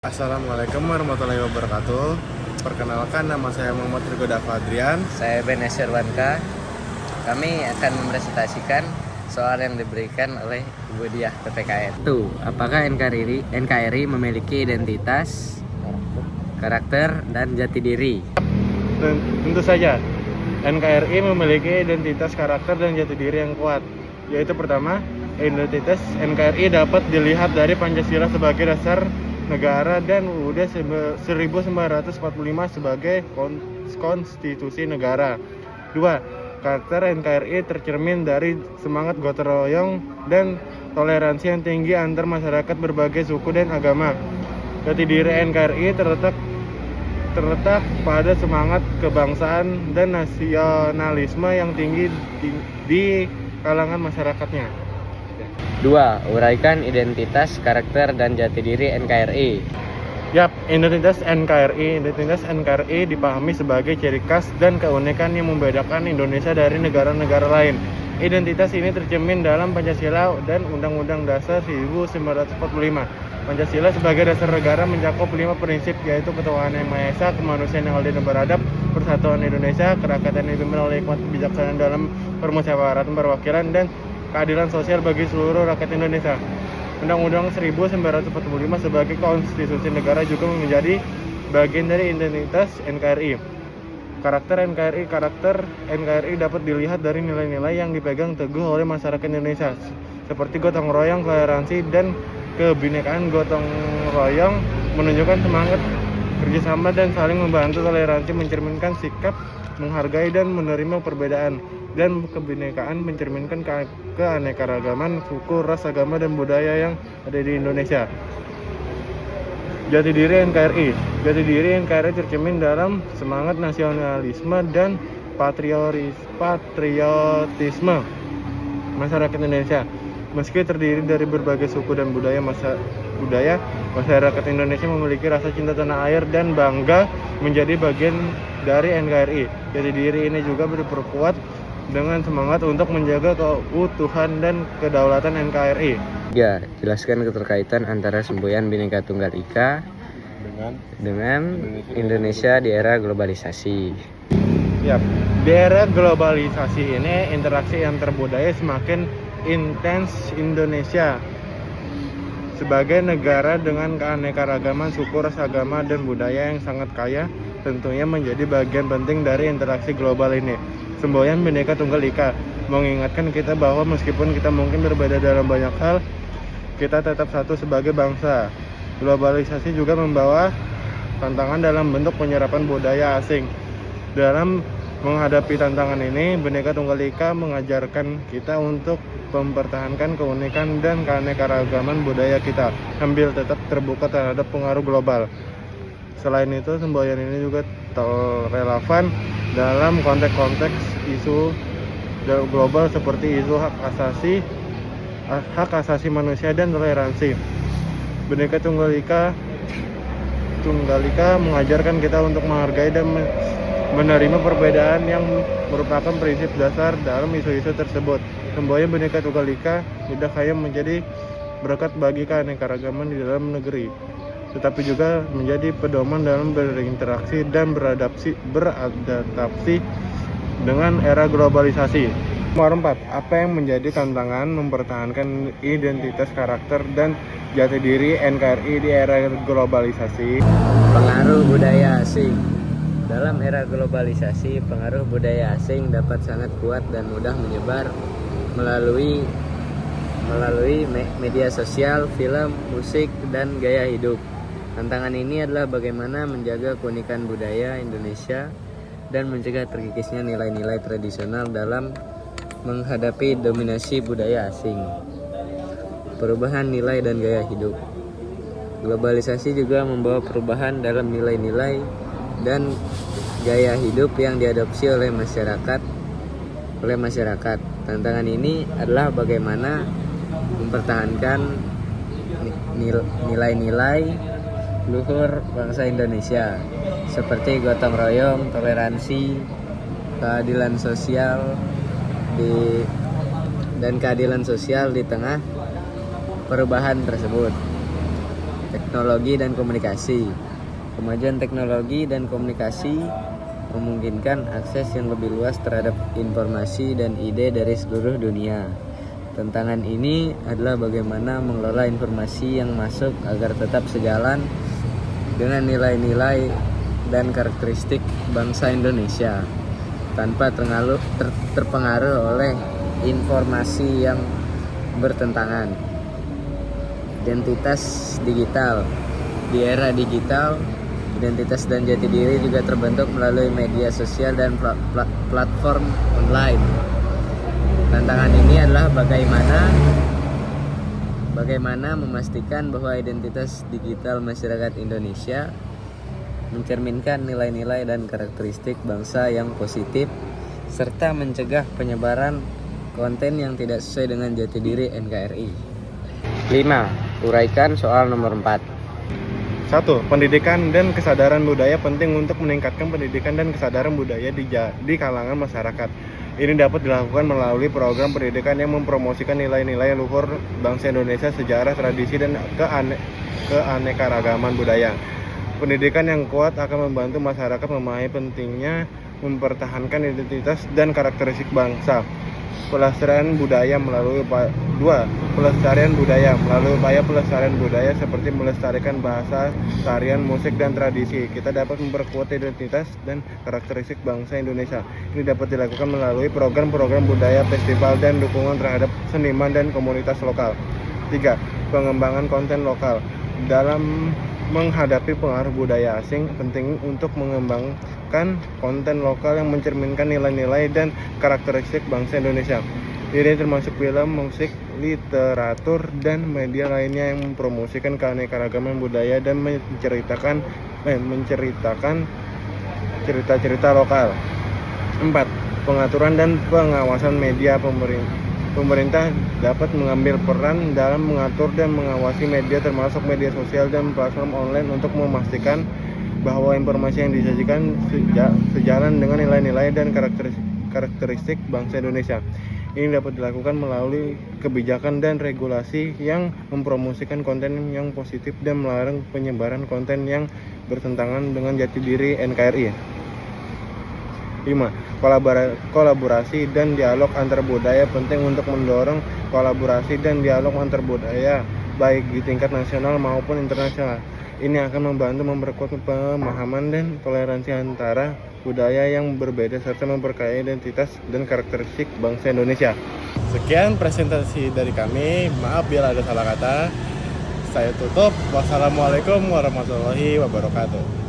Assalamualaikum warahmatullahi wabarakatuh. Perkenalkan, nama saya Muhammad Rigo Dava Adrian. Saya Ben Esirwanka. Kami akan mempresentasikan soal yang diberikan oleh Ibu Diah PPKN. Apakah NKRI memiliki identitas, karakter, dan jati diri? Tentu saja, NKRI memiliki identitas, karakter, dan jati diri yang kuat. Yaitu pertama, identitas NKRI dapat dilihat dari Pancasila sebagai dasar negara dan UUD 1945 sebagai konstitusi negara. 2. Karakter NKRI tercermin dari semangat gotong royong dan toleransi yang tinggi antar masyarakat berbagai suku dan agama. Jati diri NKRI terletak pada semangat kebangsaan dan nasionalisme yang tinggi di kalangan masyarakatnya. 2. Uraikan identitas, karakter, dan jati diri NKRI. Identitas NKRI dipahami sebagai ciri khas dan keunikan yang membedakan Indonesia dari negara-negara lain. Identitas ini tercermin dalam Pancasila dan Undang-Undang Dasar 1945. Pancasila sebagai dasar negara mencakup 5 prinsip, yaitu ketuhanan yang Maha Esa, kemanusiaan yang adil dan beradab, persatuan Indonesia, kerakyatan yang dipimpin oleh hikmat kebijaksanaan dalam permusyawaratan perwakilan, dan keadilan sosial bagi seluruh rakyat Indonesia. Undang-Undang 1945 sebagai konstitusi negara juga menjadi bagian dari identitas NKRI. Karakter NKRI dapat dilihat dari nilai-nilai yang dipegang teguh oleh masyarakat Indonesia, seperti gotong royong, toleransi, dan kebinekaan. Gotong royong menunjukkan semangat kerjasama dan saling membantu. Toleransi mencerminkan sikap menghargai dan menerima perbedaan, dan kebinekaan mencerminkan keanekaragaman suku, ras, agama, dan budaya yang ada di Indonesia. Jati diri NKRI tercermin dalam semangat nasionalisme dan patriotisme masyarakat Indonesia. Meski terdiri dari berbagai suku dan budaya, masyarakat Indonesia memiliki rasa cinta tanah air dan bangga menjadi bagian dari NKRI. Jati diri ini juga diperkuat dengan semangat untuk menjaga keutuhan dan kedaulatan NKRI. 3. Jelaskan keterkaitan antara semboyan Bhinneka Tunggal Ika dengan Indonesia di era globalisasi. Di era globalisasi ini, interaksi antar budaya semakin intens. Indonesia sebagai negara dengan keanekaragaman suku, ras, agama, dan budaya yang sangat kaya tentunya menjadi bagian penting dari interaksi global ini. Semboyan Bhinneka Tunggal Ika mengingatkan kita bahwa meskipun kita mungkin berbeda dalam banyak hal, kita tetap satu sebagai bangsa. Globalisasi juga membawa tantangan dalam bentuk penyerapan budaya asing. Dalam menghadapi tantangan ini, Bhinneka Tunggal Ika mengajarkan kita untuk mempertahankan keunikan dan keanekaragaman budaya kita sambil tetap terbuka terhadap pengaruh global. Selain itu, semboyan ini juga relevan dalam konteks isu global seperti isu hak asasi manusia dan toleransi. Bhinneka Tunggal Ika mengajarkan kita untuk menghargai dan menerima perbedaan yang merupakan prinsip dasar dalam isu-isu tersebut. Semboyan Bhinneka Tunggal Ika tidak hanya menjadi berkat bagi keanekaragaman di dalam negeri, tetapi juga menjadi pedoman dalam berinteraksi dan beradaptasi dengan era globalisasi. Nomor 4. Apa yang menjadi tantangan mempertahankan identitas, karakter, dan jati diri NKRI di era globalisasi? Pengaruh budaya asing. Dalam era globalisasi, pengaruh budaya asing dapat sangat kuat dan mudah menyebar melalui media sosial, film, musik, dan gaya hidup. Tantangan ini adalah bagaimana menjaga keunikan budaya Indonesia dan mencegah terkikisnya nilai-nilai tradisional dalam menghadapi dominasi budaya asing. Perubahan nilai dan gaya hidup. Globalisasi juga membawa perubahan dalam nilai-nilai dan gaya hidup yang diadopsi oleh masyarakat. Tantangan ini adalah bagaimana mempertahankan nilai-nilai luhur bangsa Indonesia seperti gotong royong, toleransi, keadilan sosial di tengah perubahan tersebut. teknologi dan komunikasi. Kemajuan teknologi dan komunikasi memungkinkan akses yang lebih luas terhadap informasi dan ide dari seluruh dunia. Tantangan ini adalah bagaimana mengelola informasi yang masuk agar tetap sejalan dengan nilai-nilai dan karakteristik bangsa Indonesia tanpa terpengaruh oleh informasi yang bertentangan. Identitas digital. Di era digital, identitas dan jati diri juga terbentuk melalui media sosial dan platform online. Tantangan ini adalah bagaimana memastikan bahwa identitas digital masyarakat Indonesia mencerminkan nilai-nilai dan karakteristik bangsa yang positif serta mencegah penyebaran konten yang tidak sesuai dengan jati diri NKRI. 5. Uraikan soal nomor 4. 1. Pendidikan dan kesadaran budaya penting untuk meningkatkan pendidikan dan kesadaran budaya di kalangan masyarakat. Ini dapat dilakukan melalui program pendidikan yang mempromosikan nilai-nilai luhur bangsa Indonesia, sejarah, tradisi, dan keanekaragaman budaya. Pendidikan yang kuat akan membantu masyarakat memahami pentingnya mempertahankan identitas dan karakteristik bangsa. Pelestarian budaya melalui pelestarian budaya seperti melestarikan bahasa, tarian, musik, dan tradisi. Kita dapat memperkuat identitas dan karakteristik bangsa Indonesia. Ini dapat dilakukan melalui program-program budaya, festival, dan dukungan terhadap seniman dan komunitas lokal. 3. Pengembangan konten lokal. Dalam menghadapi pengaruh budaya asing, penting untuk mengembangkan konten lokal yang mencerminkan nilai-nilai dan karakteristik bangsa Indonesia. Ini termasuk film, musik, literatur, dan media lainnya yang mempromosikan keanekaragaman budaya dan menceritakan cerita-cerita lokal. 4. Pengaturan dan pengawasan media. Pemerintah dapat mengambil peran dalam mengatur dan mengawasi media termasuk media sosial dan platform online untuk memastikan bahwa informasi yang disajikan sejalan dengan nilai-nilai dan karakteristik bangsa Indonesia. Ini dapat dilakukan melalui kebijakan dan regulasi yang mempromosikan konten yang positif dan melarang penyebaran konten yang bertentangan dengan jati diri NKRI. 5. Kolaborasi dan dialog antar budaya penting untuk mendorong kolaborasi dan dialog antar budaya baik di tingkat nasional maupun internasional. Ini akan membantu memperkuat pemahaman dan toleransi antara budaya yang berbeda serta memperkaya identitas dan karakteristik bangsa Indonesia. Sekian presentasi dari kami. Maaf bila ada salah kata. Saya tutup. Wassalamualaikum warahmatullahi wabarakatuh.